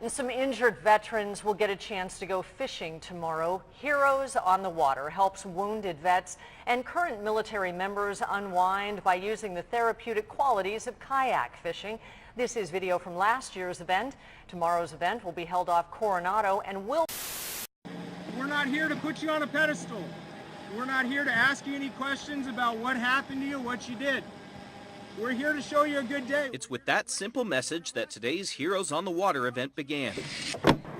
And some injured veterans will get a chance to go fishing tomorrow. Heroes on the Water helps wounded vets and current military members unwind by using the therapeutic qualities of kayak fishing. This is video from last year's event. Tomorrow's event will be held off Coronado and will... We're not here to put you on a pedestal. We're not here to ask you any questions about what happened to you, what you did. We're here to show you a good day. It's with that simple message that today's Heroes on the Water event began.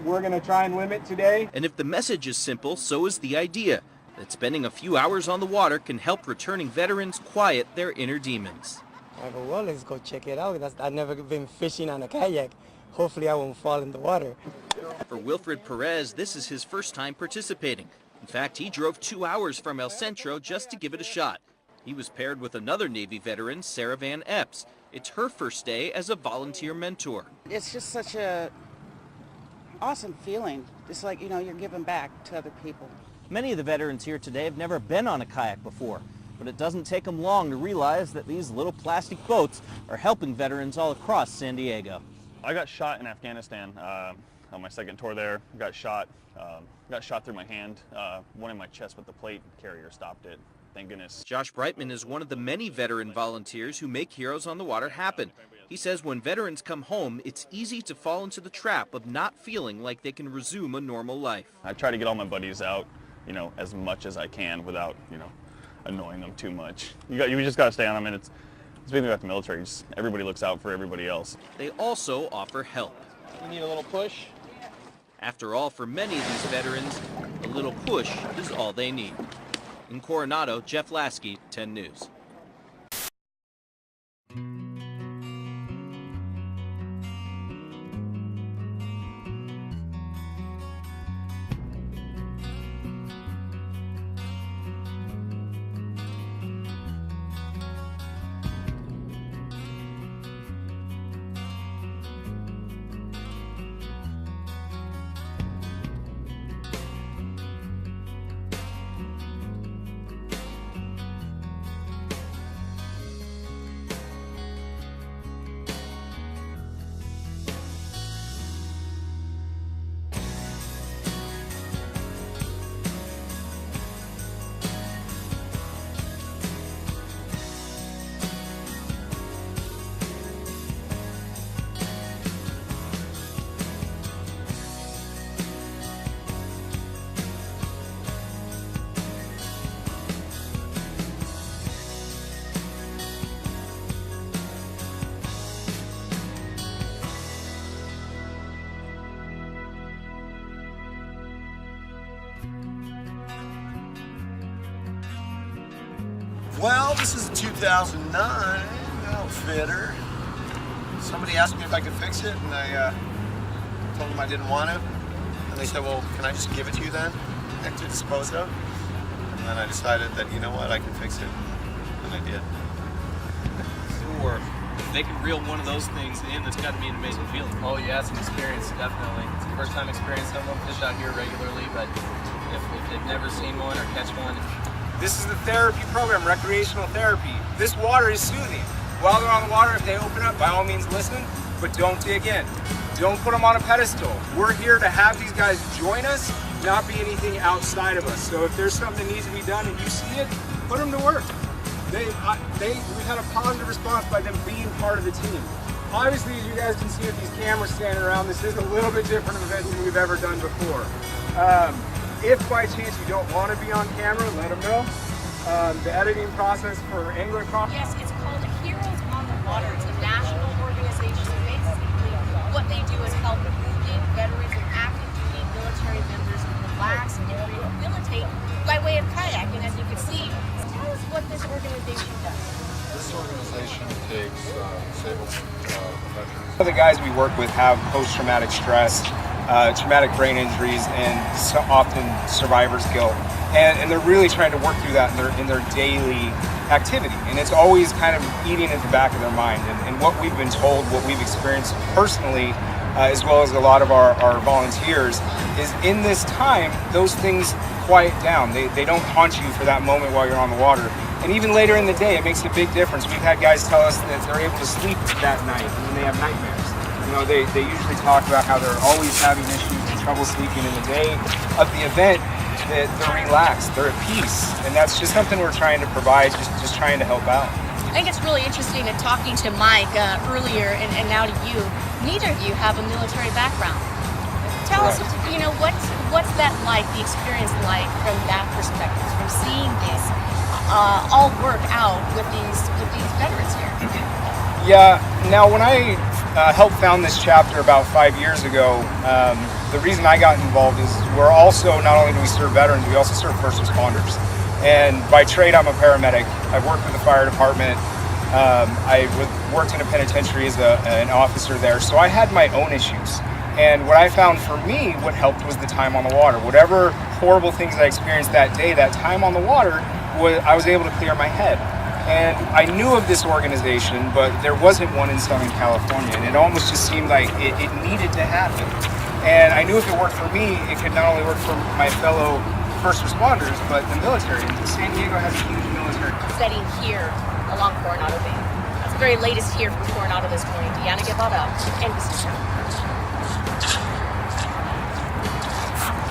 We're going to try and limit today. And if the message is simple, so is the idea that spending a few hours on the water can help returning veterans quiet their inner demons. I go, well, let's go check it out. I've never been fishing on a kayak. Hopefully I won't fall in the water. For Wilfred Perez, this is his first time participating. In fact, he drove 2 hours from El Centro just to give it a shot. He was paired with another Navy veteran, Sarah Van Epps. It's her first day as a volunteer mentor. It's just such a awesome feeling. It's like, you know, you're giving back to other people. Many of the veterans here today have never been on a kayak before, but it doesn't take them long to realize that these little plastic boats are helping veterans all across San Diego. I got shot in Afghanistan on my second tour there. Got shot through my hand. One in my chest with the plate carrier stopped it. Thank goodness. Josh Brightman is one of the many veteran volunteers who make Heroes on the Water happen. He says when veterans come home, it's easy to fall into the trap of not feeling like they can resume a normal life. I try to get all my buddies out, you know, as much as I can without, you know, annoying them too much. You just got to stay on them, and it's being about the military. Everybody looks out for everybody else. They also offer help. You need a little push? After all, for many of these veterans, a little push is all they need. In Coronado, Jeff Lasky, 10 News. Well, this is a 2009 Outfitter. Somebody asked me if I could fix it, and I told them I didn't want to. And they said, well, can I just give it to you then, and to dispose of? And then I decided that, you know what, I can fix it, and I did. Sure. If they can reel one of those things in, that's got to be an amazing feeling. Oh yeah, it's an experience, definitely. It's the first time experiencing them. Fish out here regularly, but if they've never seen one or catch one. This is the therapy program, recreational therapy. This water is soothing. While they're on the water, if they open up, by all means listen, but don't dig in. Don't put them on a pedestal. We're here to have these guys join us, not be anything outside of us. So if there's something that needs to be done and you see it, put them to work. We had a positive response by them being part of the team. Obviously, as you guys can see with these cameras standing around, this is a little bit different of an event than we've ever done before. If by chance you don't want to be on camera, let them know. The editing process for angler crops. Yes, it's called Heroes on the Water. It's a national organization. Basically, what they do is help wounded veterans and active duty military members relax and rehabilitate by way of kayaking. As you can see, tell us what this organization does. This organization takes disabled veterans. The guys we work with have post-traumatic stress, traumatic brain injuries, and so often survivor's guilt. And they're really trying to work through that in their daily activity. And it's always kind of eating at the back of their mind. And what we've been told, what we've experienced personally, as well as a lot of our volunteers, is in this time, those things quiet down. They don't haunt you for that moment while you're on the water. And even later in the day, it makes a big difference. We've had guys tell us that they're able to sleep that night when they have nightmares. they usually talk about how they're always having issues and trouble sleeping in the day of the event. That they're relaxed, they're at peace, and that's just something we're trying to provide, just trying to help out. I think it's really interesting in talking to Mike earlier and now to you. Neither of you have a military background. Tell us, what's that like, the experience like from that perspective, from seeing this all work out with these veterans here? Yeah, now when I helped found this chapter about 5 years ago, the reason I got involved is we're also, not only do we serve veterans, we also serve first responders. And by trade, I'm a paramedic. I've worked with the fire department. I worked in a penitentiary as an officer there, so I had my own issues. And what I found for me, what helped was the time on the water. Whatever horrible things I experienced that day, that time on the water, I was able to clear my head. And I knew of this organization, but there wasn't one in Southern California, and it almost just seemed like it needed to happen. And I knew if it worked for me, it could not only work for my fellow first responders, but the military. And San Diego has a huge military Setting here along Coronado Bay. That's the very latest here from Coronado this morning. Deanna Guevara, NBC.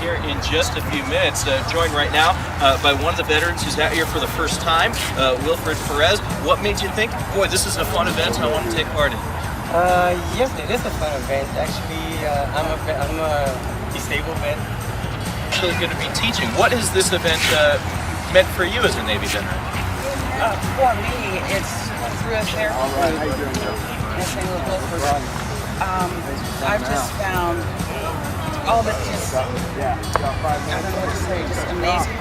Here in just a few minutes, joined right now by one of the veterans who's out here for the first time, Wilfred Perez. What made you think, boy, this is a fun event and I want to take part in it? Yes, it is a fun event. Actually, I'm a disabled vet. Actually going to be teaching. What is this event meant for you as a Navy veteran? For me, it's through a therapy group. I've just found all of it just, I don't know what to say, just amazing.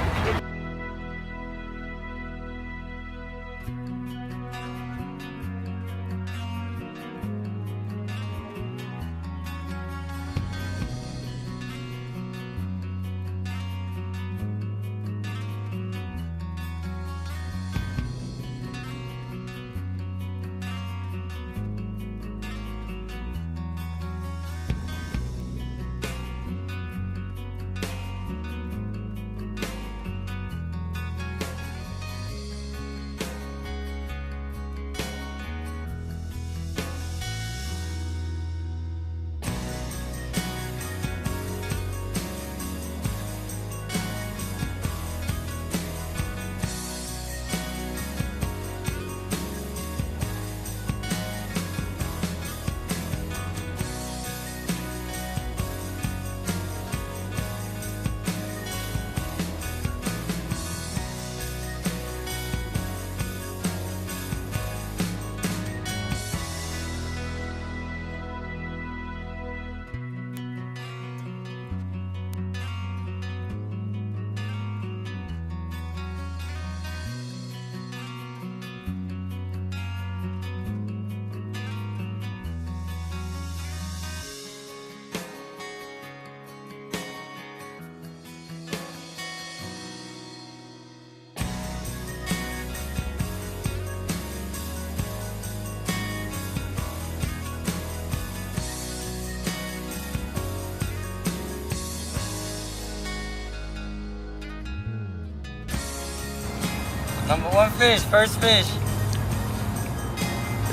Number one fish, first fish.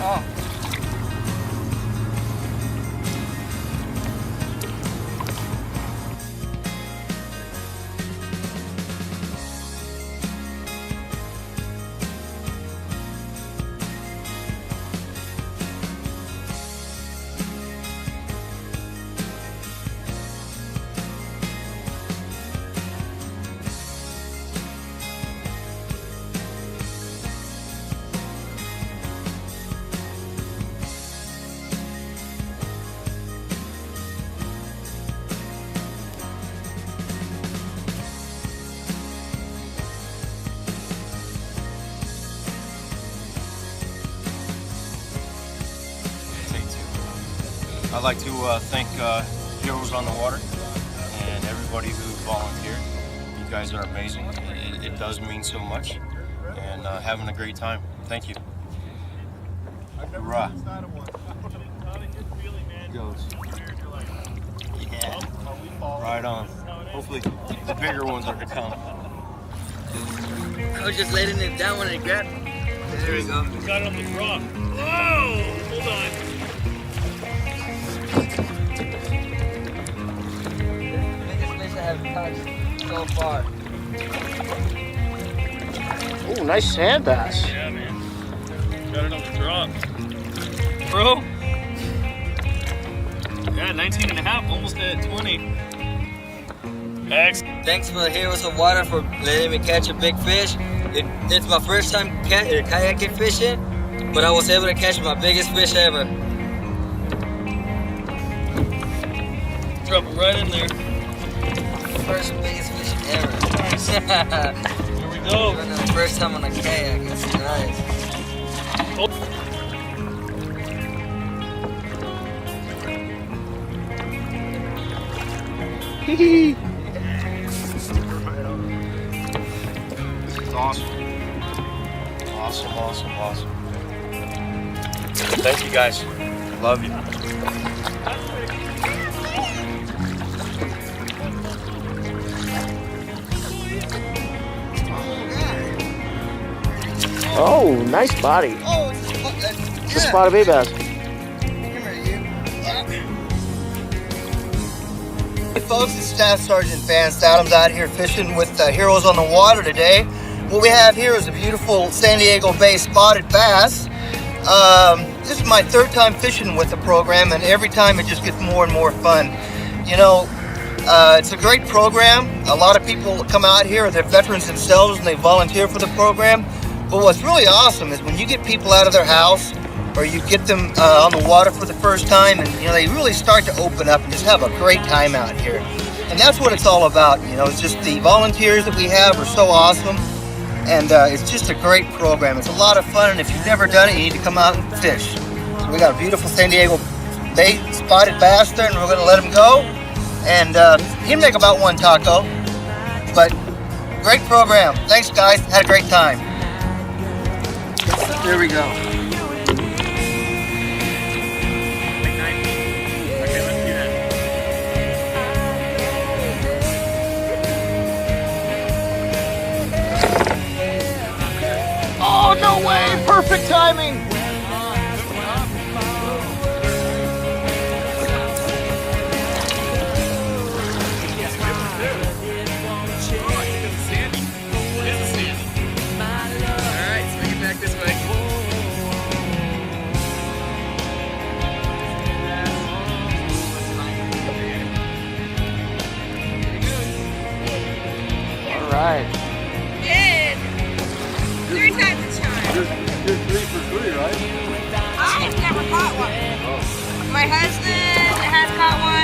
Oh. I'd like to thank Heroes on the Water and everybody who volunteered. You guys are amazing. It does mean so much, and having a great time. Thank you. Hoorah. Goes. Yeah. Right on. Hopefully the bigger ones are to come. I was just letting it down when it grabbed. There we go. We got it on the rock. Whoa! Hold on. so far. Ooh, nice sand bass. Yeah, man. Got another drop. Bro. Yeah, 19 and a half, almost at 20. Thanks. Thanks for the Heroes of Water for letting me catch a big fish. It's my first time kayaking fishing, but I was able to catch my biggest fish ever. Drop it right in there. First biggest fish ever. Nice. Here we go. First time on a kayak. It's nice. Oh. This is awesome. Awesome. Thank you guys. Love you. Oh, nice body. Oh, It's a spotted bay bass. Hey folks, it's Staff Sergeant Vance Adams out here fishing with Heroes on the Water today. What we have here is a beautiful San Diego Bay spotted bass. This is my third time fishing with the program, and every time it just gets more and more fun. You know, it's a great program. A lot of people come out here, they're veterans themselves, and they volunteer for the program. But what's really awesome is when you get people out of their house, or you get them on the water for the first time, and they really start to open up and just have a great time out here. And that's what it's all about. It's just the volunteers that we have are so awesome, and it's just a great program. It's a lot of fun, and if you've never done it, you need to come out and fish. So we got a beautiful San Diego Bay spotted bass there, and we're going to let him go. And he'll make about one taco, but great program. Thanks guys, had a great time. There we go. Oh, no way! Perfect timing! All right. Good. 3 times the charm. You're 3 for 3, right? I've never caught one. My husband has caught one.